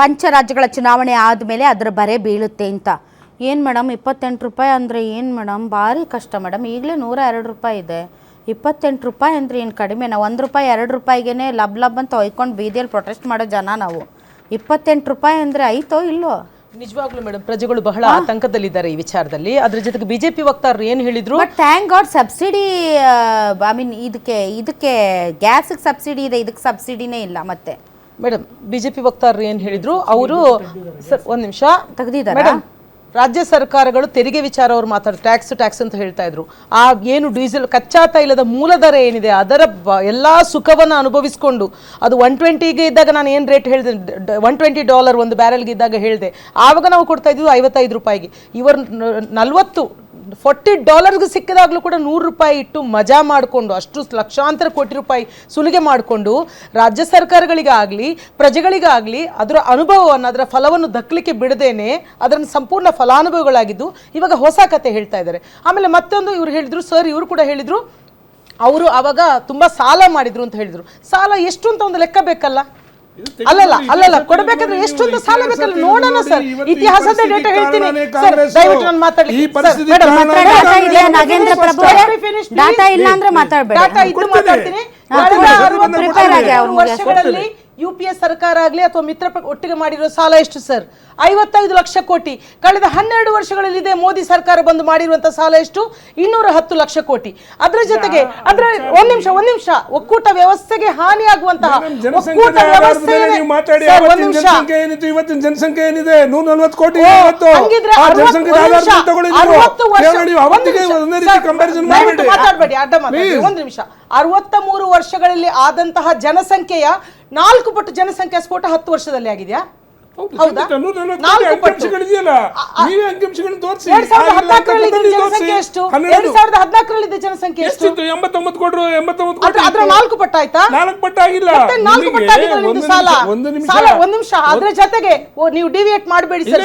ಪಂಚರಾಜ್ಯಗಳ ಚುನಾವಣೆ ಆದಮೇಲೆ ಅದರ ಬರೆ ಬೀಳುತ್ತೆ ಅಂತ. ಏನು ಮೇಡಮ್ 28 ರೂಪಾಯಿ ಅಂದರೆ ಏನು ಮೇಡಮ್? ಭಾರಿ ಕಷ್ಟ ಮೇಡಮ್. ಈಗಲೇ 102 ರೂಪಾಯಿ ಇದೆ. 28 ರೂಪಾಯಿ ಅಂದರೆ ಏನು ಕಡಿಮೆ? ನಾವು 1 ರೂಪಾಯಿ 2 ರೂಪಾಯಿಗೆ ಲಬ್ ಅಂತ ಹೊಯ್ಕೊಂಡು ಬೀದಿಯಲ್ಲಿ ಪ್ರೊಟೆಸ್ಟ್ ಮಾಡೋ ಜನ ನಾವು. 28 ರೂಪಾಯಿ ಅಂದರೆ ಐತೋ ಇಲ್ಲೋ? ನಿಜವಾಗ್ಲೂ ಮೇಡಮ್ ಪ್ರಜೆಗಳು ಬಹಳ ಆತಂಕದಲ್ಲಿದ್ದಾರೆ ಈ ವಿಚಾರದಲ್ಲಿ. ಅದ್ರ ಜೊತೆಗೆ ಬಿಜೆಪಿ ವಕ್ತಾರರು ಏನು ಹೇಳಿದ್ರು, but thank god subsidy, I mean ಇದಕ್ಕೆ ಗ್ಯಾಸಿಗೆ ಸಬ್ಸಿಡಿ ಇದೆ, ಇದಕ್ಕೆ ಸಬ್ಸಿಡಿನೇ ಇಲ್ಲ. ಮತ್ತೆ ಮೇಡಮ್ ಬಿಜೆಪಿ ವಕ್ತಾರರು ಏನು ಹೇಳಿದ್ರು, ಅವರು ಸರ್ ಒಂದು ನಿಮಿಷ ತೆಗೆದಿದ್ದಾರೆ. ಮೇಡಮ್ ರಾಜ್ಯ ಸರ್ಕಾರಗಳು ತೆರಿಗೆ ವಿಚಾರ ಅವ್ರು ಮಾತಾಡ್ತಾರೆ, ಟ್ಯಾಕ್ಸ್ ಅಂತ ಹೇಳ್ತಾ ಇದ್ರು. ಆ ಏನು ಡೀಸೆಲ್ ಕಚ್ಚಾ ತೈಲದ ಮೂಲ ದರ ಏನಿದೆ ಅದರ ಎಲ್ಲಾ ಸುಖವನ್ನು ಅನುಭವಿಸಿಕೊಂಡು ಅದು 120ಗೆ ಇದ್ದಾಗ ನಾನು ಏನು ರೇಟ್ ಹೇಳಿದೆ, $120 ಒಂದು ಬ್ಯಾರೆಲ್ಗೆ ಇದ್ದಾಗ ಹೇಳಿದೆ, ಆವಾಗ ನಾವು ಕೊಡ್ತಾ ಇದ್ವಿ 55 ರೂಪಾಯಿಗೆ. ಇವರು $40 ಸಿಕ್ಕಿದಾಗಲೂ ಕೂಡ 100 ರೂಪಾಯಿ ಇಟ್ಟು ಮಜಾ ಮಾಡಿಕೊಂಡು ಅಷ್ಟು ಲಕ್ಷಾಂತರ ಕೋಟಿ ರೂಪಾಯಿ ಸುಲಿಗೆ ಮಾಡಿಕೊಂಡು ರಾಜ್ಯ ಸರ್ಕಾರಗಳಿಗಾಗಲಿ ಪ್ರಜೆಗಳಿಗಾಗಲಿ ಅದರ ಅನುಭವವನ್ನು ಅದರ ಫಲವನ್ನು ದಕ್ಕಲಿಕ್ಕೆ ಬಿಡದೇನೆ ಅದನ್ನು ಸಂಪೂರ್ಣ ಫಲಾನುಭವಿಗಳಾಗಿದ್ದು ಇವಾಗ ಹೊಸ ಕತೆ ಹೇಳ್ತಾ ಇದ್ದಾರೆ. ಆಮೇಲೆ ಮತ್ತೊಂದು ಇವ್ರು ಹೇಳಿದ್ರು, ಸರ್ ಇವರು ಕೂಡ ಹೇಳಿದ್ರು, ಅವರು ಆವಾಗ ತುಂಬ ಸಾಲ ಮಾಡಿದ್ರು ಅಂತ ಹೇಳಿದ್ರು. ಸಾಲ ಎಷ್ಟು ಅಂತ ಒಂದು ಲೆಕ್ಕ ಬೇಕಲ್ಲ? ಅಲ್ಲಲ್ಲ ಕೊಡಬೇಕಾದ್ರೆ ಎಷ್ಟು ಅಂತ ಸಾಲ ಬೇಕಲ್ಲ? ನೋಡೋಣ ಸರ್, ಇತಿಹಾಸದ ಡೇಟಾ ಹೇಳ್ತೀನಿ ಸರ್, ದಯವಿಟ್ಟು ನಾನು ಮಾತಾಡ್ಲಿಕ್ಕೆ ಡಾಟಾ ಇಲ್ಲ ಅಂದ್ರೆ ಮಾತಾಡ್ತೀನಿ. ವರ್ಷಗಳಲ್ಲಿ UPA ಸರ್ಕಾರ ಆಗಲಿ ಅಥವಾ ಮಿತ್ರ ಒಟ್ಟಿಗೆ ಮಾಡಿರೋ ಸಾಲ ಎಷ್ಟು ಸರ್? 55 ಲಕ್ಷ ಕೋಟಿ. ಕಳೆದ 12 ವರ್ಷಗಳಲ್ಲಿ ಇದೆ ಮೋದಿ ಸರ್ಕಾರ ಬಂದು ಮಾಡಿರುವಂತಹ ಸಾಲ ಎಷ್ಟು? 210 ಲಕ್ಷ ಕೋಟಿ. ಅದರ ಜೊತೆಗೆ ಅದರ ಒಂದ್ ನಿಮಿಷ ಒಕ್ಕೂಟ ವ್ಯವಸ್ಥೆಗೆ ಹಾನಿಯಾಗುವಂತಹ ಒಕ್ಕೂಟ ವ್ಯವಸ್ಥೆ ಇವತ್ತಿನ ಜನಸಂಖ್ಯೆ ಏನಿದೆ 140 ಕೋಟಿ. 63 ವರ್ಷಗಳಲ್ಲಿ ಆದಂತಹ ಜನಸಂಖ್ಯೆಯ 4 ಪಟ್ಟು ಜನಸಂಖ್ಯಾ ಸ್ಫೋಟ 10 ವರ್ಷದಲ್ಲಿ ಆಗಿದೆಯಾ? ಹೌದಾ? 4 ಪಟ್ಟು. 2014ರಲ್ಲಿ ಎಷ್ಟು? 2014ರಲ್ಲಿ ಜನಸಂಖ್ಯೆ ಎಷ್ಟು? 89 ಕೋಟಿ. ಅದರ 4 ಪಟ್ಟು ಆಯ್ತಾ? 4 ಪಟ್ಟು ಆಗಿಲ್ಲ. 4 ಪಟ್ಟು ಆಗಿದೆ ನಿಮ್ದು ಸಾಲ. ಒಂದ್ ನಿಮಿಷ ಅದರ ಜೊತೆಗೆ ನೀವು ಡಿವಿಯೇಟ್ ಮಾಡಬೇಡಿ ಸರ್.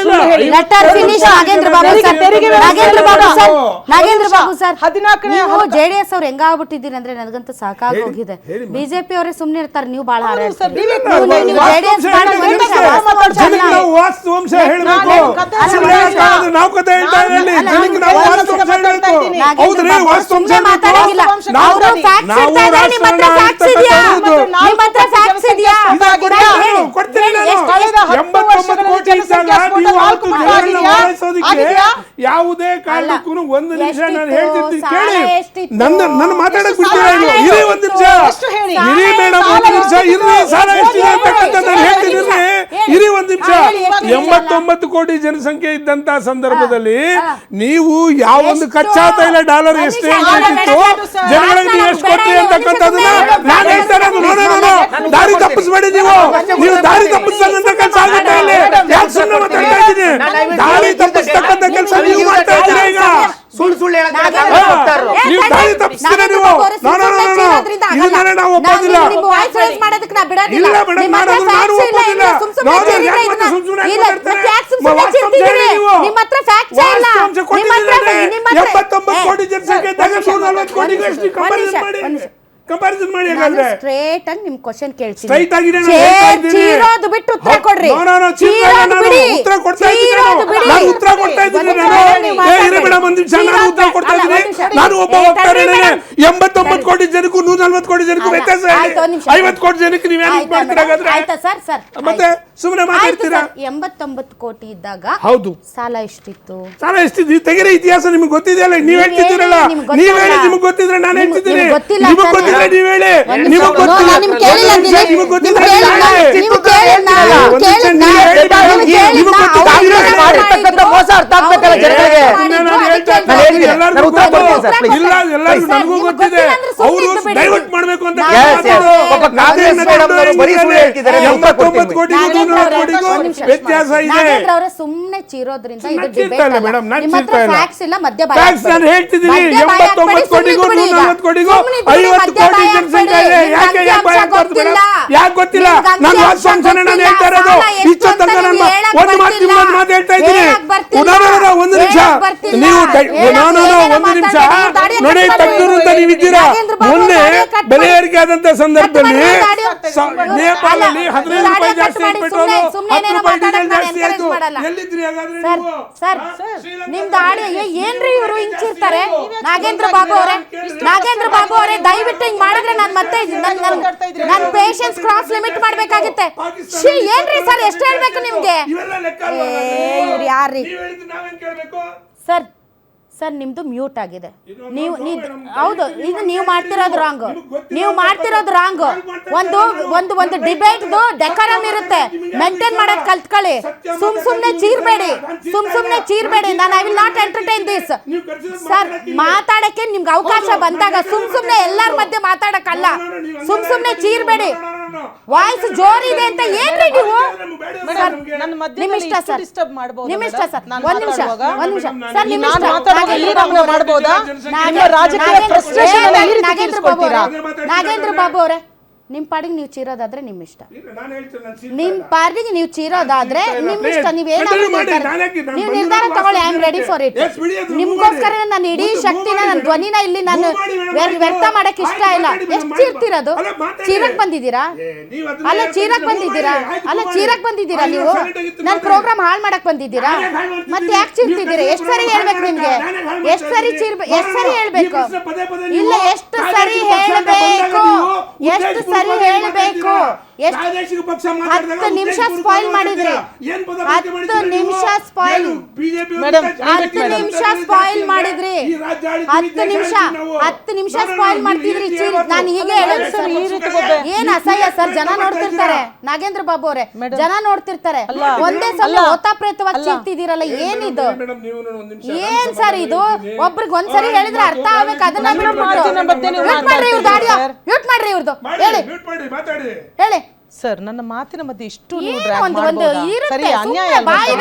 ನಾಗೇಂದ್ರ ಬಾಬು ಸರ್, 14ನೇ JDS ಅವ್ರು ಹೆಂಗಾಗ್ಬಿಟ್ಟಿದ್ದೀರಿ ಅಂದ್ರೆ ನನಗಂತೂ ಸಾಕಾಗಿ ಹೋಗಿದೆ. ಬಿಜೆಪಿ ಅವರೇ ಸುಮ್ನೆ ಇರ್ತಾರೆ, ನೀವು ಬಹಳ ವಾಸ್ತವಾಂಶ ಹೇಳಬೇಕು. ನಾವು ಕತೆ ಹೇಳ್ತಾ ಇರಲಿ, ನಾವು ವಾಸ್ತವಾಂಶ ಹೇಳಬೇಕು. ಹೌದ್ರಿ, ವಾಸ್ತವಾಂಶ ಯಾವುದೇ ಕಾರಣಕ್ಕೂ ಒಂದು ನಿಮಿಷ ನಾನು ಹೇಳ್ತಿರ್ತೀನಿ ಕೇಳಿ. ನನ್ನ ಮಾತಾಡಕ್ ಬಿಡ್ತೀರಾ? ಇರಿ ಒಂದ್ ನಿಮಿಷ, ಇರಿ ಮೇಡಮ್ ಒಂದ್ ನಿಮಿಷ ಇರ್ರಿ. ಸಾಲ ಎಷ್ಟಿದೆ ಅಂತಕ್ಕಂಥ ನಾನು ಹೇಳ್ತೀನಿ, ಇರಿ ಒಂದ್ ನಿಮಿಷ. 89 ಕೋಟಿ ಜನಸಂಖ್ಯೆ ಇದ್ದಂತ ಸಂದರ್ಭದಲ್ಲಿ ನೀವು ಯಾವೊಂದು ಕಚ್ಚಾ ತೈಲ ಡಾಲರ್ ಎಷ್ಟು ಇತ್ತು, ಜನಗಳಿಗೆ ನೀವು ಎಷ್ಟು ಕೊಟ್ರಿ ಅಂತಕ್ಕಂಥದ್ದನ್ನ ನಾನು ಹೇಳ್ತಾ ಇರೋದು. ದಾರಿ ತಪ್ಪಿಸ್ಬೇಡಿ, ನೀವು ದಾರಿ ತಪ್ಪಿಸ್ತಕ್ಕಂಥ ಕೆಲಸ ಆಗುತ್ತೆ ಇಲ್ಲಿ. ಯಾಕೆ ಸುಮ್ಮನೆ ಮಾತಾಡ್ತಾ ಇದ್ದೀನಿ? ದಾರಿ ತಪ್ಪಿಸ್ತಕ್ಕಂಥ ಕೆಲಸ ನೀವು ಮಾಡ್ತಾ ಇದ್ದೀರಾ ಈಗ. ಸುಳ್ಳು ನೀವು ದಾರಿ ತಪ್ಪಿಸ್ತೀರಾ ನೀವು. ಇದನ್ನೇ ನಾವು ಒಪ್ಪೋದಿಲ್ಲ. ಇಲ್ಲ ಮೇಡಮ್, ನಾನು ಒಪ್ಪೋದಿಲ್ಲ. ವಾಸ್ತವಾಂಶ ಕೊಟ್ಟಿದ್ದೀರಾ? 79 ಕೋಟಿ ಜನಸಂಖ್ಯೆ ಇದ್ದಾಗ 140 ಕೋಟಿಗೂ ಎಷ್ಟು ಕಂಪ್ಯಾರಿಸನ್ ಮಾಡಿ. ಸ್ಟ್ರೇಟ್ ಆಗಿ ನಿಮ್ ಕ್ವಶನ್ ಕೇಳ್ತೀನಿ. ಸ್ಟ್ರೈಟ್ ಆಗಿದೆ, ಚೀರೋದು ಬಿಟ್ಟು ಉತ್ತರ ಕೊಡ್ರಿ. ಉತ್ತರ ಕೊಡ್ತಾ ಇದ್ದೀನಿ, ನಾನು ಉತ್ತರ ಕೊಡ್ತಾ ಇದ್ದೀನಿ. ಮೇಡಮ್ ಒಂದ್ ನಿಮಿಷ, ನಾನು ಉತ್ತರ ಕೊಡ್ತಾ ಇದ್ದೀನಿ. ನಾನು ಒಬ್ಬ ವಕ್ತಾರ. 89 ಕೋಟಿ ಜನಕ್ಕೂ 140 ಕೋಟಿ ಜನಕ್ಕೂ ವ್ಯತ್ಯಾಸ. 50 ಕೋಟಿ ಜನಕ್ಕೆ ನೀವೇನು ಮಾಡ್ತೀರಾಗಾದ್ರೆ ಮತ್ತೆ ಸುಮ್ಮನೆ ಮಾತಾಡ್ತೀರಾ? 89 ಕೋಟಿ ಇದ್ದಾಗ ಹೌದು ಸಾಲ ಎಷ್ಟಿತ್ತು? ಸಾಲ ಎಷ್ಟಿದ್ದು ತೆಗೆರೆ ಇತಿಹಾಸ ನಿಮ್ಗೆ ಗೊತ್ತಿದೆಯಲ್ಲ. ನೀವ್ ಹೇಳ್ತಿದ್ದೀರಲ್ಲ, ನೀವ್ ಹೇಳಿ. ನಿಮ್ಗೆ ಗೊತ್ತಿದ್ರೆ ನಾನು ಹೇಳ್ತಿದ್ದೀನಿ. ನಿಮಗ್ ಗೊತ್ತಿದ್ರೆ ನೀವ್ ಹೇಳಿ. ನಿಮಗ್ ಗೊತ್ತಿಲ್ಲ, ನಿಮಗ್ ಗೊತ್ತಿದ್ರೆ ಎಲ್ಲರಿಗೂ ನನಗೂ ಗೊತ್ತಿದೆ. ಅವರು ಡೈವರ್ಟ್ ಮಾಡ್ಬೇಕು ಅಂತ 89 ಕೋಟಿಗೂ 140 ಕೋಟಿಗೂ ವ್ಯತ್ಯಾಸ ಇದೆ. ಸುಮ್ಮನೆ ಚೀರೋದ್ರಿಂದ ನಾನು ಹೇಳ್ತಿದ್ದೀನಿ. 89 ಕೋಟಿಗೂ 140 ಕೋಟಿಗೂ 50 ಕೋಟಿ ಜನಸಂಖ್ಯೆ ಇದೆ. ಯಾಕೆ ಯಾಕೆ ಗೊತ್ತಿಲ್ಲ? ನಾನು ವಾಸ್ತವಾಂಶನ ನಾನು ಹೇಳ್ತಾ ಇರೋದು. ಇಷ್ಟೊತ್ತ ನಾನು ಒಂದು ಮಾತು ಹೇಳ್ತಾ ಇದ್ದೀನಿ. ಒಂದು ನಿಮಿಷ ನೀವು ಒಂದು ನಿಮಿಷ ನೋಡಿ, ತಜ್ಞರು ಅಂತ ನೀವಿದ್ದೀರಾ. ಮೊನ್ನೆ ಬೆಲೆ ಏರಿಕೆ ಏರಿಕೆ ಆದಂತ ಸಂದರ್ಭದಲ್ಲಿ ಆಡಿಯೋ ನೇಪಾಳಲ್ಲಿ 15 ರೂಪಾಯಿ ಜಾಸ್ತಿ ಆಯ್ತು ಪೆಟ್ರೋಲ್, ಸುಮ್ನೆ 10 ಏನೇನೋ ರೂಪಾಯಿ ಡೀಸೆಲ್ ಮಾತಾಡಕ್ಕೆ ಜಾಸ್ತಿ ನಾನು ಆಯ್ತು. ಮಾಡಲ್ಲ. ಎಲ್ಲಿದ್ರಿ ಹಾಗಾದ್ರೆ ಸರ್ ನೀವು? ಸರ್ ನಿಮ್ದು ಆಡಿಯೋ ಏನ್ರಿ ಇವರು ಹಿಂಚಿರ್ತಾರೆ? ನಾಗೇಂದ್ರ ಬಾಬು ಅವರೇ ದಯವಿಟ್ಟು ಹಿಂಗ್ ಮಾಡಿದ್ರೆ ನಾನು ಮತ್ತೆ ನನ್ನ ಪೇಷನ್ಸ್ ಕ್ರಾಸ್ ಲಿಮಿಟ್ ಮಾಡ್ಬೇಕಾಗುತ್ತೆ. ಏನ್ರಿ ಸರ್ ಎಷ್ಟು ಹೇಳ್ಬೇಕು ನಿಮ್ಗೆ? ಇವೆಲ್ಲ ಲೆಕ್ಕ ಇವ್ರು ಯಾರ್ರಿ ನೀವು ಹೇಳಿದ್ದು ನಾವೇನ್ ಕೇಳ್ಬೇಕು? ಸರ್? ಸರ್ ನಿಮ್ದು ಮ್ಯೂಟ್ ಆಗಿದೆ. ನೀವು ಹೌದು, ಇದು ನೀವು ಮಾಡ್ತಿರೋದು ರಾಂಗ್. ಒಂದು ಡಿಬೇಟ್ದು ಡೆಕೋರಮ್ ಇರುತ್ತೆ, ಮೇಂಟೈನ್ ಮಾಡೋದು ಕಲ್ತ್ಕೊಳ್ಳಿ. ಸುಮ್ನೆ ಚೀರ್ಬೇಡಿ. ನಾನು I will not entertain this. Sir ಮಾತಾಡಕ್ಕೆ ನಿಮ್ಗೆ ಅವಕಾಶ ಬಂದಾಗ ಸುಮ್ನೆ ಎಲ್ಲರ ಮಧ್ಯೆ ಮಾತಾಡಕ್ಕಲ್ಲ. ಸುಮ್ನೆ ಚೀರ್ಬೇಡಿ. ವಾಯ್ಸ್ ಜೋರಿದೆ ಅಂತ ಏನ್ರಿ ನೀವು? ನಿಮ್ಮ ಇಷ್ಟ ಸರ್, ನಿಮ್ಮ ಇಷ್ಟ ಸರ್. ಒಂದ್ ನಿಮಿಷ ಸರ್, ನಿಮ್ಮ ಇಷ್ಟ. ನಾಗೇಂದ್ರ ಬಾಬು ಅವರೇ, ನಿಮ್ ಪಾಡಿಗೆ ನೀವು ಚೀರೋದಾದ್ರೆ ನಿಮ್ ಇಷ್ಟ. ನಿಮ್ ಪಾಡಿಗೆ ನೀವು ಚೀರೋದಾದ್ರೆ ನಿಮ್ ಇಷ್ಟ. ನೀವು ನಿರ್ಧಾರ ತಗೊಳ್ಳಿ. I am ready for it. ನಿಮ್ಗೋಸ್ಕರ ನಾನು ಇಡೀ ಶಕ್ತಿನ, ನನ್ನ ಧ್ವನಿನ ಇಲ್ಲಿ ನಾನು ವ್ಯರ್ಥ ಮಾಡಕ್ ಇಷ್ಟ ಇಲ್ಲ. ಎಷ್ಟು ಚೀರ್ತಿರೋದು? ಚೀರಕ್ ಬಂದಿದ್ದೀರಾ? ಚೀರಕ್ ಬಂದಿದ್ದೀರಾ ನೀವು? ನನ್ನ ಪ್ರೋಗ್ರಾಮ್ ಹಾಳು ಮಾಡಕ್ ಬಂದಿದ್ದೀರಾ? ಮತ್ತೆ ಯಾಕೆ ಚೀರ್ತಿದ್ದೀರಾ? ಎಷ್ಟು ಸರಿ ಹೇಳ್ಬೇಕು ನಿಮ್ಗೆ? ಎಷ್ಟು ಸರಿ ಹೇಳ್ಬೇಕು? ಇಲ್ಲ, ಎಷ್ಟು ಸರಿ ಹೇಳ್ಬೇಕು? ಹತ್ತು ನಿಮಿಷ ಸ್ಪಾಯಿಲ್ ಮಾಡಿದ್ರಿ. 10 ನಿಮಿಷ ಸ್ಪಾಯಿಲ್ ಮಾಡ್ತಿದ್ರಿ. ನಾನು ಹೀಗೆ ಏನ್ ಅಸಹ್ಯ ಸರ್. ಜನ ನೋಡ್ತಿರ್ತಾರೆ. ನಾಗೇಂದ್ರ ಬಾಬು ಅವರೇ, ಜನ ನೋಡ್ತಿರ್ತಾರೆ. ಒಂದೇ ಸಲ ಓತಾಪ್ರೇತವಾಗಿ ಚೀರ್ತಿದ್ದೀರಲ್ಲ, ಏನಿದು? ಏನ್ ಸರ್ ಇದು? ಒಬ್ರಿಗೆ ಒಂದ್ಸರಿ ಹೇಳಿದ್ರೆ ಅರ್ಥ ಆಗ್ಬೇಕು. ಅದನ್ನ ಮ್ಯೂಟ್ ಮಾಡ್ರಿ ಇವ್ರದ್ದು. ಹೇಳಿ ಸರ್, ನನ್ನ ಮಾತಿನ ಮಧ್ಯೆ ಇಷ್ಟು ಒಂದು ಇರುತ್ತೆ. ಅನ್ಯಾಯ ಸುಮ್ನೆ ಬಾಯಿ